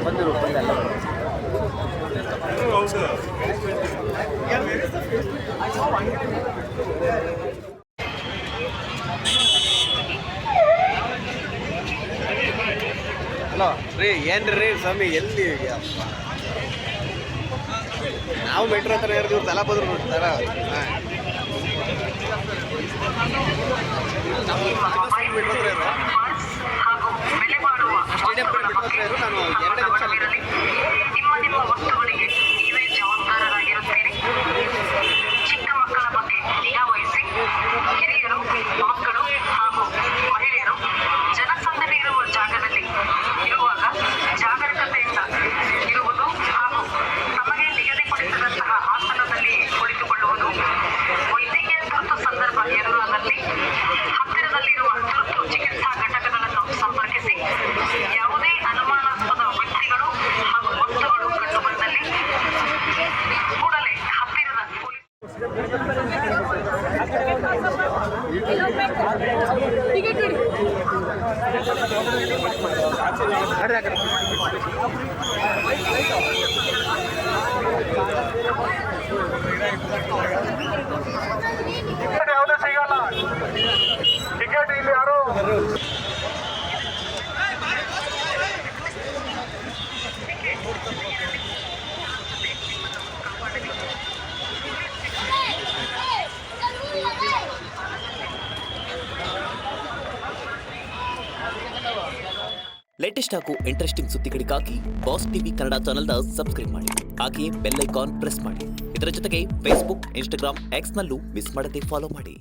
ಬಂದಿರು ಬಂದಲ್ಲ ಹಲೋ ರೀ ಏನ್ರಿ ಸ್ವಾಮಿ ಎಲ್ಲಿ ನಾವು ಮೆಟ್ರೋ ಹತ್ರ ಇರ್ತೀವಿ ತಲಾ ಬದ್ರು ನೋಡ್ತಾರ ಸ್ಟೇಡಿಯಂ ಮೆಟ್ರೋ ಹತ್ರ ಇರು ನಾನು 2 ನಿಮಿಷ ನಿಮ್ಮ ವಸ್ತುಗಳಿಗೆ ನೀವೇ ಜವಾಬ್ದಾರರಾಗಿರುತ್ತೀರಿ. ಚಿಕ್ಕ ಮಕ್ಕಳ ಬಗ್ಗೆ ನಿಗಾ ವಹಿಸಿ. ಹಿರಿಯರು, ಮಕ್ಕಳು ಹಾಗೂ ಮಹಿಳೆಯರು ಜನಸಂದಣಿ ಇರುವ ಜಾಗದಲ್ಲಿ ಇರುವಾಗ ಜಾಗರೂಕತೆಯಿಂದ ಇರುವುದು ಹಾಗೂ ತಮಗೆ ನಿಗದಿಪಡಿಸಿದಂತಹ ಆಸನದಲ್ಲಿ ಕುಳಿತುಕೊಳ್ಳುವುದು. ವೈದ್ಯಕೀಯ ತುರ್ತು ಸಂದರ್ಭ ಎದುರಾದಲ್ಲಿ ಹತ್ತಿರದಲ್ಲಿರುವ ತುರ್ತು ಚಿಕಿತ್ಸಾ ಘಟಕಗಳನ್ನು ಸಂಪರ್ಕಿಸಿ. ಯಾವುದೇ ಅನುಮಾನಾಸ್ಪದ ವ್ಯಕ್ತಿಗಳು ಹಾಗೂ ವಸ್ತುಗಳು ಕಂಡುಬಂದಲ್ಲಿ ಕೂಡಲೇ ಹತ್ತಿರದ ಯಾವುದೇ ಸಿಗಲ್ಲ ಟಿಕೆಟ್ ಇಲ್ಲಿ ಯಾರು ಲೇಟೆಸ್ಟ್ ಹಾಗೂ ಇಂಟ್ರೆಸ್ಟಿಂಗ್ ಸುದ್ದಿಗಳಿಗಾಗಿ ಬಾಸ್ ಟಿವಿ ಕನ್ನಡ ಚಾನೆಲ್ನ ಸಬ್ಸ್ಕ್ರೈಬ್ ಮಾಡಿ. ಹಾಗೆಯೇ ಬೆಲ್ ಐಕಾನ್ ಪ್ರೆಸ್ ಮಾಡಿ. ಇದರ ಜೊತೆಗೆ ಫೇಸ್ಬುಕ್, ಇನ್ಸ್ಟಾಗ್ರಾಮ್, ಎಕ್ಸ್ನಲ್ಲೂ ಮಿಸ್ ಮಾಡದೆ ಫಾಲೋ ಮಾಡಿ.